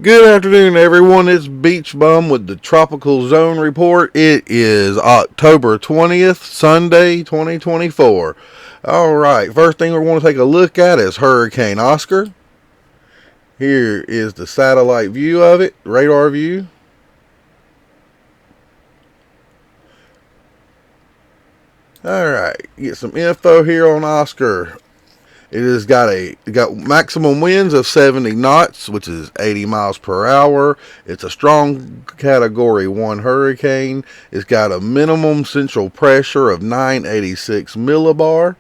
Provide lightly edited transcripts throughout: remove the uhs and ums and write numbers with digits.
Good afternoon, everyone. It's Beach Bum with the Tropical Zone Report. It is October 20th, Sunday, 2024. All right, first thing we want to take a look at is Hurricane Oscar. Here is the satellite view of it, radar view. All right, get some info here on Oscar. It has got maximum winds of 70 knots, which is 80 miles per hour. It's a strong Category 1 hurricane. It's got a minimum central pressure of 986 millibar.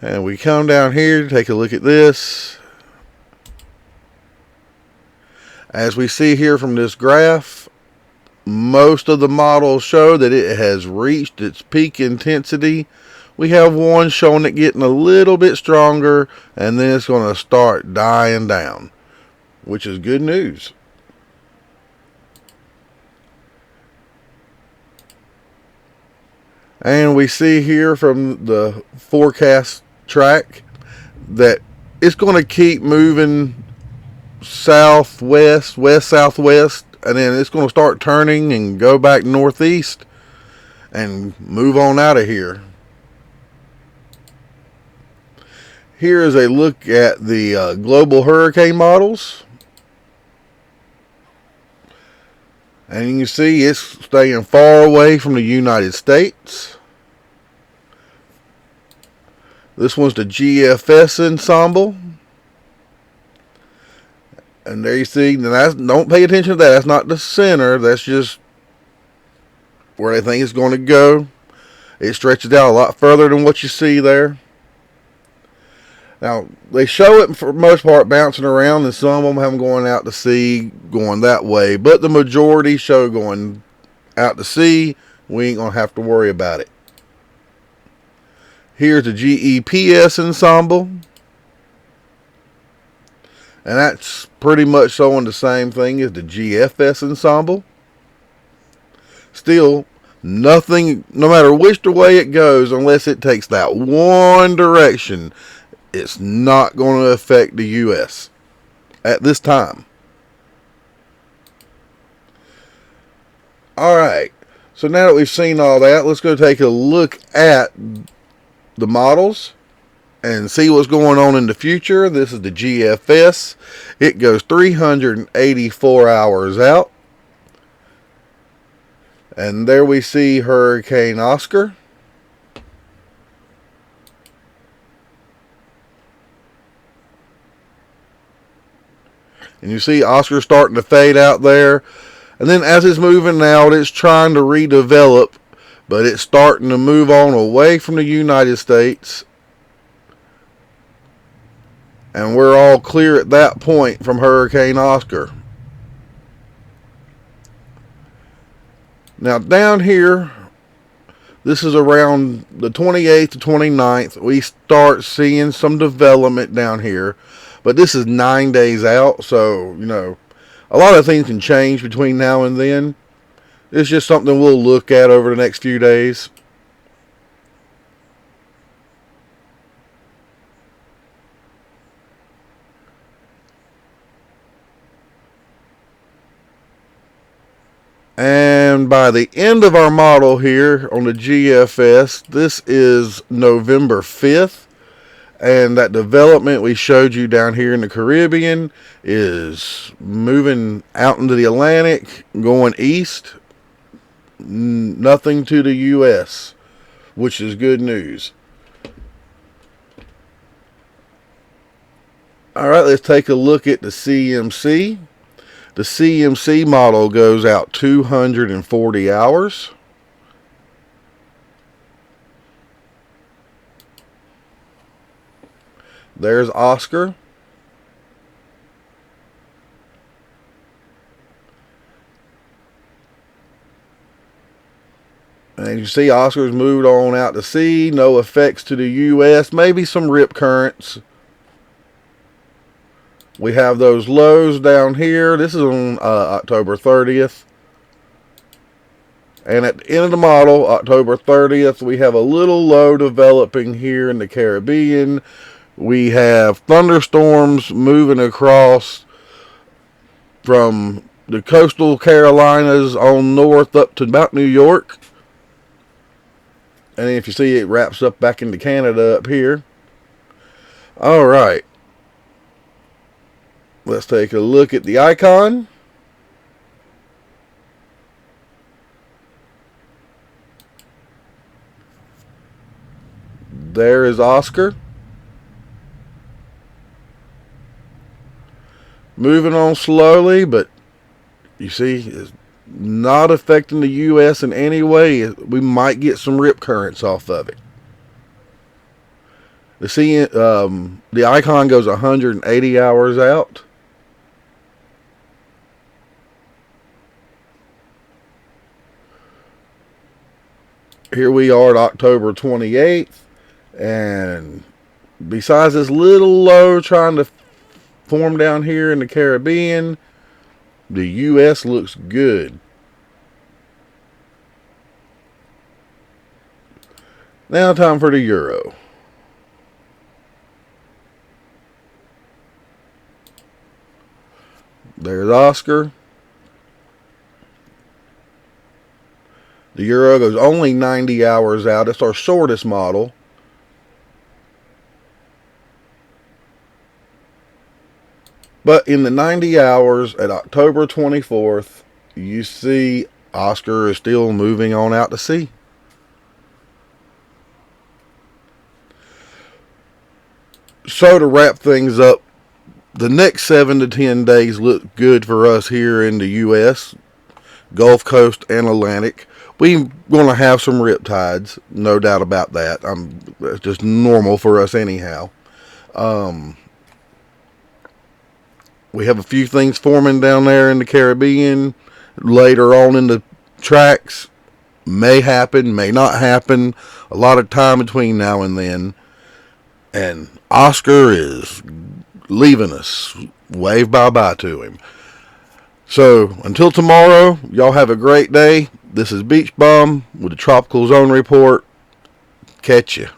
And we come down here to take a look at this. As we see here from this graph, most of the models show that it has reached its peak intensity. We have one showing it getting a little bit stronger, and then it's going to start dying down, which is good news. And we see here from the forecast track that it's going to keep moving southwest, west-southwest, and then it's going to start turning and go back northeast and move on out of here. Here is a look at the global hurricane models. And you can see it's staying far away from the United States. This one's the GFS ensemble. And there you see, don't pay attention to that. That's not the center. That's just where they think it's going to go. It stretches out a lot further than what you see there. Now, they show it for the most part bouncing around, and some of them have them going out to sea, going that way. But the majority show going out to sea. We ain't going to have to worry about it. Here's the GEPS ensemble. And that's pretty much showing the same thing as the GFS ensemble. Still, nothing, no matter which way it goes, unless it takes that one direction, it's not going to affect the U.S. at this time. Alright, so now that we've seen all that, let's go take a look at the models and see what's going on in the future. This is the GFS. It goes 384 hours out. And there we see Hurricane Oscar. And you see Oscar starting to fade out there. And then as it's moving out, it's trying to redevelop. But it's starting to move on away from the United States. And we're all clear at that point from Hurricane Oscar. Now down here, this is around the 28th to 29th. We start seeing some development down here. But this is 9 days out, so, a lot of things can change between now and then. It's just something we'll look at over the next few days. And by the end of our model here on the GFS, this is November 5th. And that development we showed you down here in the Caribbean is moving out into the Atlantic, going east. Nothing to the U.S., which is good news. Alright, let's take a look at the CMC. The CMC model goes out 240 hours. There's Oscar. And you see Oscar's moved on out to sea. No effects to the U.S. Maybe some rip currents. We have those lows down here. This is on October 30th. And at the end of the model, October 30th, we have a little low developing here in the Caribbean. We have thunderstorms moving across from the coastal Carolinas on north up to about New York. And if you see, it wraps up back into Canada up here. All right. Let's take a look at the icon. There is Oscar. Moving on slowly, but you see, it's not affecting the U.S. in any way. We might get some rip currents off of it. The icon goes 180 hours out. Here we are at October 28th, and besides this little low trying to form down here in the Caribbean, the U.S. looks good. Now time for the euro. There's Oscar. The euro goes only 90 hours out. It's our shortest model. But in the 90 hours at October 24th, you see Oscar is still moving on out to sea. So to wrap things up, the next 7 to 10 days look good for us here in the U.S., Gulf Coast and Atlantic. We're going to have some riptides, no doubt about that. It's just normal for us anyhow. We have a few things forming down there in the Caribbean. Later on in the tracks, may happen, may not happen. A lot of time between now and then. And Oscar is leaving us. Wave bye-bye to him. So, until tomorrow, y'all have a great day. This is Beach Bum with the Tropical Zone Report. Catch ya.